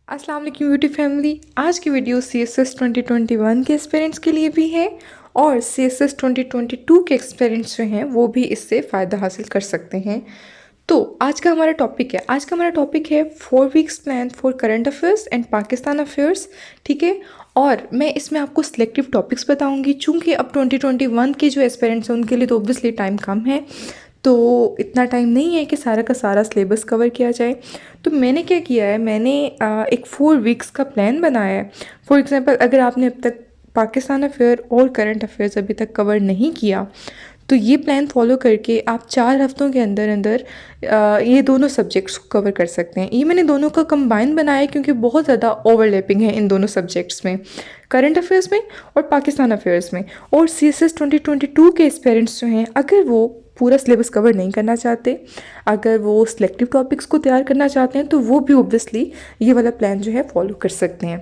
अस्सलाम वालेकुम beauty family. आज की वीडियो CSS 2021 के एक्सपीरियंस के लिए भी है और CSS 2022 के एक्सपीरियंस जो हैं वो भी इससे फ़ायदा हासिल कर सकते हैं। तो आज का हमारा टॉपिक है 4 weeks plan for current affairs and Pakistan affairs. ठीक है, और मैं इसमें आपको सिलेक्टिव टॉपिक्स बताऊंगी। चूँकि अब 2021 के जो एस्पिरेंट्स हैं उनके लिए तो ऑब्वियसली टाइम कम है, तो इतना टाइम नहीं है कि सारा का सारा सिलेबस कवर किया जाए। तो मैंने क्या किया है, मैंने एक 4 वीक्स का प्लान बनाया है। फॉर एग्ज़ाम्पल, अगर आपने अब तक पाकिस्तान अफेयर और करंट अफेयर्स अभी तक कवर नहीं किया तो ये प्लान फॉलो करके आप 4 हफ्तों के अंदर अंदर ये दोनों सब्जेक्ट्स को कवर कर सकते हैं। ये मैंने दोनों का कंबाइन बनाया है क्योंकि बहुत ज़्यादा ओवरलैपिंग है इन दोनों सब्जेक्ट्स में, करंट अफेयर्स में और पाकिस्तान अफेयर्स में। और CSS 2022 के एस्पिरेंट्स जो हैं, अगर वो पूरा सिलेबस कवर नहीं करना चाहते, अगर वो सिलेक्टिव टॉपिक्स को तैयार करना चाहते हैं, तो वो भी ऑब्वियसली ये वाला प्लान जो है फॉलो कर सकते हैं।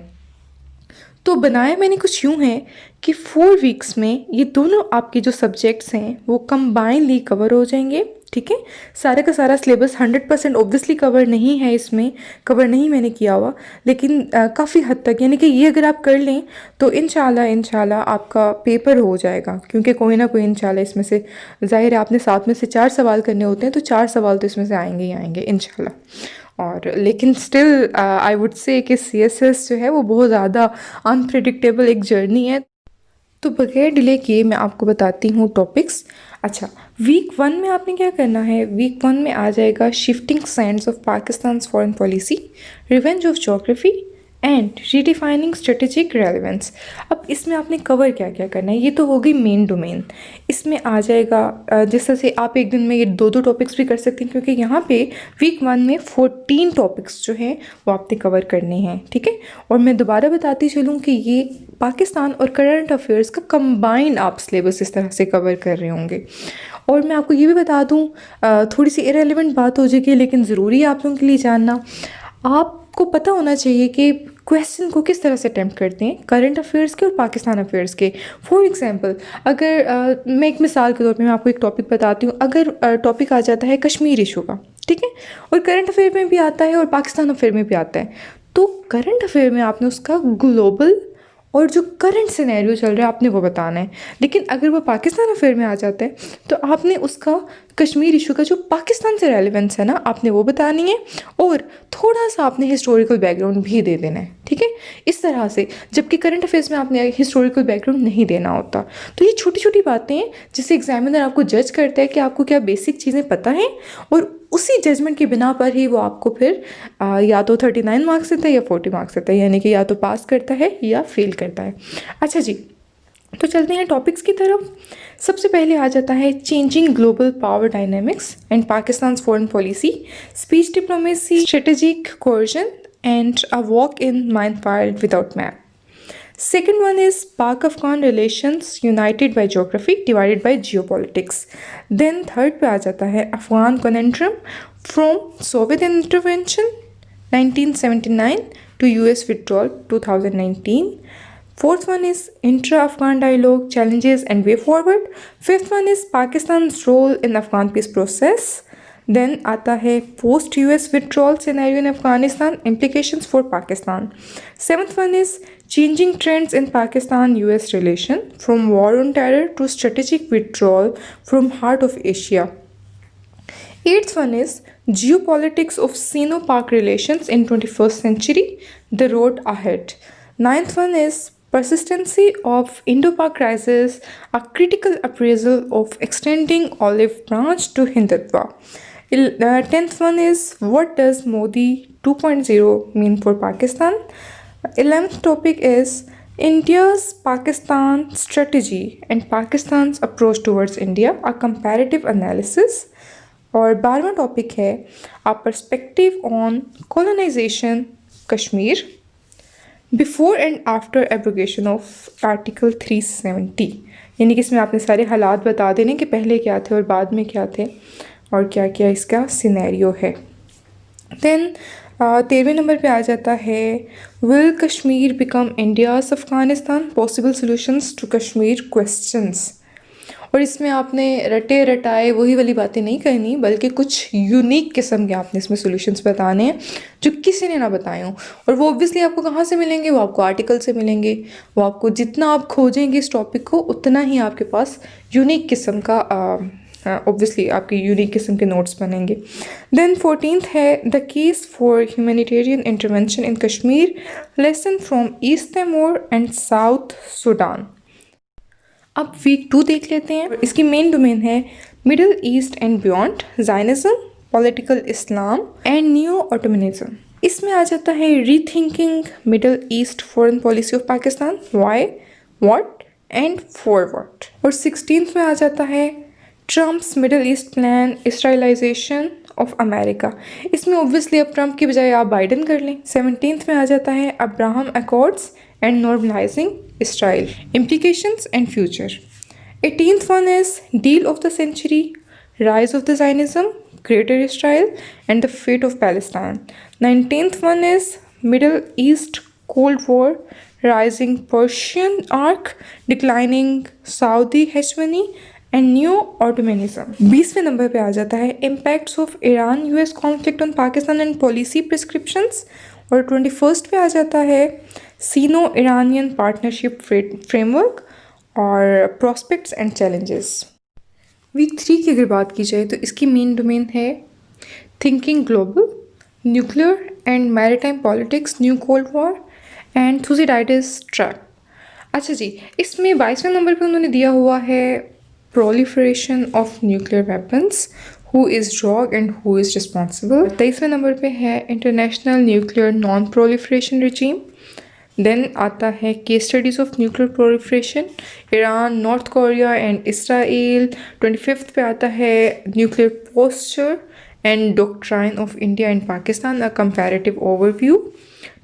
तो बनाया मैंने कुछ यूँ है कि 4 वीक्स में ये दोनों आपके जो सब्जेक्ट्स हैं वो कंबाइनली कवर हो जाएंगे। ठीक है, सारे का सारा सिलेबस 100% ऑब्वियसली कवर नहीं है, इसमें कवर नहीं मैंने किया हुआ, लेकिन काफ़ी हद तक, यानी कि ये अगर आप कर लें तो इंशाल्लाह आपका पेपर हो जाएगा। क्योंकि कोई ना कोई इंशाल्लाह इसमें से, ज़ाहिर है आपने 7 में से 4 सवाल करने होते हैं, तो 4 सवाल तो इसमें से आएंगे ही आएंगे इंशाल्लाह। और लेकिन स्टिल आई वुड से कि CSS जो है वो बहुत ज़्यादा अनप्रिडिक्टेबल एक जर्नी है। तो बगैर डिले किए मैं आपको बताती हूँ टॉपिक्स। अच्छा, वीक 1 में आपने क्या करना है, वीक 1 में आ जाएगा shifting Sands of Pakistan foreign policy, revenge of geography and redefining strategic relevance. अब इसमें आपने कवर क्या क्या करना है, ये तो हो गई मेन डोमेन। इसमें आ जाएगा जिस तरह से आप एक दिन में ये दो टॉपिक्स भी कर सकते हैं, क्योंकि यहाँ पे वीक 1 में 14 टॉपिक्स जो हैं वो आपने कवर करने हैं। ठीक है, और मैं दोबारा बताती चलूँ कि ये पाकिस्तान और करंट अफेयर्स का कंबाइंड आप सिलेबस इस तरह से कवर कर रहे होंगे। और मैं आपको ये भी बता दूँ, थोड़ी सी इरेलीवेंट बात हो जाएगी लेकिन ज़रूरी है आप लोगों के लिए जानना। आपको पता होना चाहिए कि क्वेश्चन को किस तरह से अटैम्प्ट करते हैं करंट अफेयर्स के और पाकिस्तान अफेयर्स के। फॉर एग्जांपल, अगर मैं एक मिसाल के तौर पे मैं आपको एक टॉपिक बताती हूँ। अगर टॉपिक आ जाता है कश्मीर इशू का, ठीक है, और करंट अफेयर में भी आता है और पाकिस्तान अफेयर में भी आता है, तो करंट अफेयर में आपने उसका ग्लोबल और जो करंट सिनेरियो चल रहा है आपने वो बताना है। लेकिन अगर वो पाकिस्तान अफेयर में आ जाता है तो आपने उसका कश्मीर इशू का जो पाकिस्तान से रेलेवेंस है ना, आपने वो बतानी है, और थोड़ा सा आपने हिस्टोरिकल बैकग्राउंड भी दे देना है। ठीक है, इस तरह से, जबकि करंट अफेयर्स में आपने हिस्टोरिकल बैकग्राउंड नहीं देना होता। तो ये छोटी छोटी बातें हैं जिससे एग्जामिनर आपको जज करता है कि आपको क्या बेसिक चीज़ें पता हैं, और उसी जजमेंट की बिना पर ही वो आपको फिर या तो 39 मार्क्स देता है या 40 मार्क्स देता है, यानी कि या तो पास करता है या फेल करता है। अच्छा जी, तो चलते हैं टॉपिक्स की तरफ। सबसे पहले आ जाता है changing global power dynamics and Pakistan foreign policy, speech diplomacy, strategic coercion and a walk in minefield without map. Second one is Pak-Afghan relations united by geography, divided by geopolitics. Then third पे आ जाता है Afghan conundrum from Soviet intervention 1979 to US withdrawal 2019. Fourth one is intra-Afghan dialogue, challenges and way forward. Fifth one is Pakistan's role in Afghan peace process. Then आता है post US withdrawal scenario in Afghanistan, implications for Pakistan. Seventh one is changing trends in Pakistan US relation from war on terror to strategic withdrawal from heart of Asia. Eighth one is geopolitics of Sino-Pak relations in 21st century, the road ahead. Ninth one is persistency of Indo-Pak crisis, a critical appraisal of extending olive branch to Hindutva. 10th one is what does Modi 2.0 mean for Pakistan. 11th topic is India's Pakistan strategy and Pakistan's approach towards India, a comparative analysis. और 12वां topic है a perspective on colonisation Kashmir before and after abrogation of article 370, यानी कि इसमें आपने सारे हालात बता देने कि पहले क्या थे और बाद में क्या थे और क्या क्या इसका सिनेरियो है। देन 13वें नंबर पे आ जाता है will Kashmir become India's Afghanistan, possible solutions to Kashmir questions. और इसमें आपने रटे रटाए वही वाली बातें नहीं करनी, बल्कि कुछ यूनिक किस्म के आपने इसमें सॉल्यूशंस बताने हैं जो किसी ने ना बताए हों। और वो ऑब्वियसली आपको कहाँ से मिलेंगे, वो आपको आर्टिकल से मिलेंगे। वो आपको जितना आप खोजेंगे इस टॉपिक को, उतना ही आपके पास यूनिक किस्म का ऑब्वियसली आपके यूनिक किस्म के नोट्स बनेंगे। देन 14th है the case for humanitarian intervention in Kashmir, lesson from East Timor and South Sudan. अब वीक 2 देख लेते हैं। इसकी मेन डोमेन है Middle East and beyond, Zionism, political Islam and new Ottomanism. इसमें आ जाता है rethinking Middle East foreign policy of Pakistan, why, what and for what. और 16th में आ जाता है Trump's Middle East plan, Israelisation of America. इसमें ऑब्वियसली अब ट्रम्प की बजाय आप बाइडन कर लें। 17th में आ जाता है Abraham accords and normalising Israel, implications and future. 18th one is deal of the century, rise of the Zionism, greater Israel and the fate of Palestine. 19th one is Middle East Cold War, rising Persian arc, declining Saudi hegemony and new Ottomanism. 20वें number पे आ जाता है impacts of Iran US conflict on Pakistan and policy prescriptions। और 21st पे आ जाता है सीनो ईरानियन पार्टनरशिप फ्रेमवर्क और प्रॉस्पेक्ट्स एंड चैलेंजेस। वीक 3 की अगर बात की जाए तो इसकी मेन डोमेन है thinking global, nuclear and maritime politics, new cold war and Thucydides trap. अच्छा जी, इसमें 22वें नंबर पे उन्होंने दिया हुआ है proliferation of nuclear weapons, who is rogue and who is responsible. 23वें नंबर पे है international nuclear non proliferation regime. Then आता है case studies of nuclear proliferation, Iran, north Korea and Israel. 25th पे आता है nuclear posture and doctrine of India and Pakistan, a comparative overview.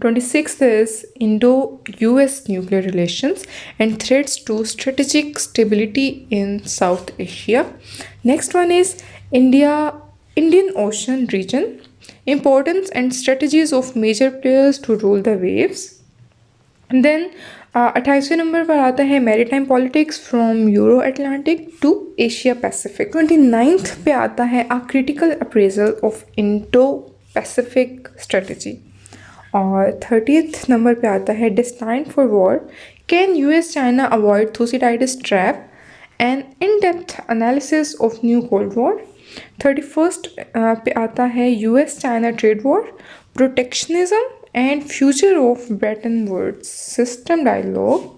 26th is Indo-US nuclear relations and threats to strategic stability in South Asia. Next one is Indian Ocean region, importance and strategies of major players to rule the waves. And then 28वें number पर आता है maritime politics from Euro Atlantic to Asia Pacific. 29th पे आता है a critical appraisal of Indo Pacific strategy. और 30th number पे आता है destined for war, can US China avoid Thucydides trap and in depth analysis of new cold war. 31st पे आता है US China trade war, protectionism and future of Bretton Woods system dialogue.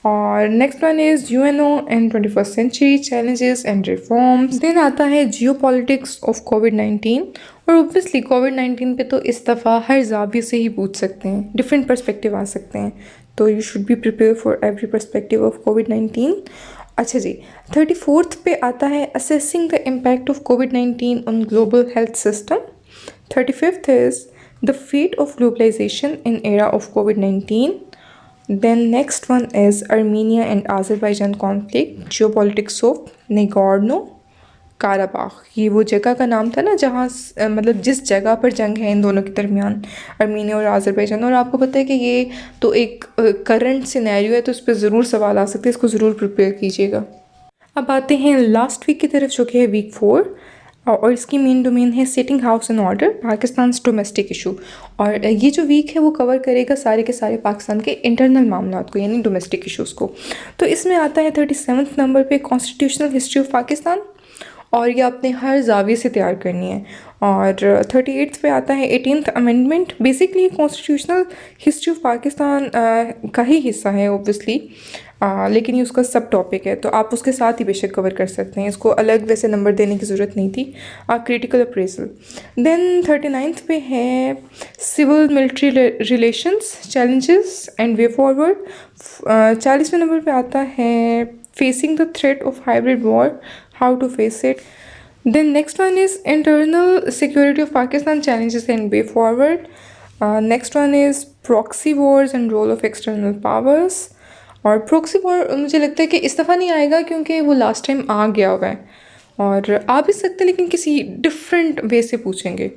और next one is UNO and 21st century challenges and reforms. Then आता है जियो politics of कोविड-19। और obviously कोविड-19 पे तो इस दफ़ा हर जाविये से ही पूछ सकते हैं, डिफरेंट पर्सपेक्टिव आ सकते हैं, तो you should be prepare for every perspective of कोविड-19। अच्छा जी, 34th पे आता है असेसिंग द इम्पैक्ट ऑफ कोविड-19 on global health system. 35th is the fate of globalisation in era of कोविड-19। Then next one is Armenia and Azerbaijan conflict, geopolitics of Nagorno-Karabakh। ये वो जगह का नाम था ना जहाँ मतलब जिस जगह पर जंग है इन दोनों के दरमियान, अर्मीनिया और आज़रबाईजान। और आपको पता है कि ये तो एक करंट सिनेरियो है, तो इस पर ज़रूर सवाल आ सकते हैं, इसको ज़रूर प्रिपेयर कीजिएगा। अब आते हैं लास्ट वीक की तरफ जो कि है वीक 4, और इसकी मेन डोमेन है setting house in order, Pakistan domestic issue. और ये जो वीक है वो कवर करेगा सारे के सारे पाकिस्तान के इंटरनल मामलों को, यानी डोमेस्टिक इशूज़ को। तो इसमें आता है 37th नंबर पे कॉन्स्टिट्यूशनल हिस्ट्री ऑफ पाकिस्तान, और ये आपने हर जाविये से तैयार करनी है। और 38th पे आता है 18th amendment. Basically constitutional history of Pakistan का ही हिस्सा है ऑब्वियसली, लेकिन ये उसका सब टॉपिक है, तो आप उसके साथ ही बेशक कवर कर सकते हैं, इसको अलग वैसे नंबर देने की ज़रूरत नहीं थी। Critical appraisal. देन 39th पे है civil military relations, challenges and way forward. 40वें नंबर पे आता है facing the threat of hybrid war, how to face it. Then next one is internal security of Pakistan, challenges and way forward. Next one is proxy wars and role of external powers. और proxy war मुझे लगता है कि इस दफ़ा नहीं आएगा क्योंकि वो लास्ट टाइम आ गया हुआ है, और आ भी सकते हैं लेकिन किसी डिफरेंट वे से पूछेंगे।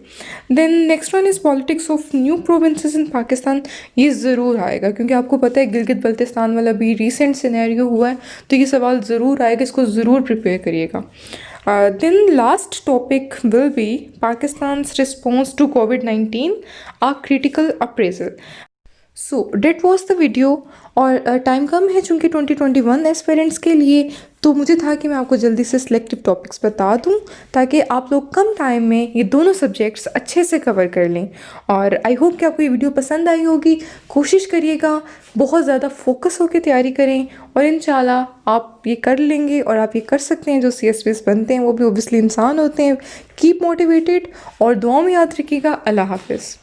Then next one is politics of new provinces in Pakistan. ये ज़रूर आएगा क्योंकि आपको पता है गिलगित बल्तिस्तान वाला भी रिसेंट सिनेरियो हुआ है, तो ये सवाल ज़रूर आएगा, इसको ज़रूर प्रिपेयर करिएगा। Then last topic will be Pakistan's response to कोविड-19 a critical appraisal. So that was the video. और टाइम कम है चूँकि 2021 एस्पिरेंट्स के लिए, तो मुझे था कि मैं आपको जल्दी से सिलेक्टिव टॉपिक्स बता दूं ताकि आप लोग कम टाइम में ये दोनों सब्जेक्ट्स अच्छे से कवर कर लें। और आई होप कि आपको ये वीडियो पसंद आई होगी। कोशिश करिएगा, बहुत ज़्यादा फोकस होकर तैयारी करें और इंशाल्लाह आप ये कर लेंगे और आप ये कर सकते हैं। जो CSPs बनते हैं वो भी ओबियसली इंसान होते हैं। कीप मोटिवेटेड और दुआओं में याद रखिएगा। अल्लाह हाफिज़।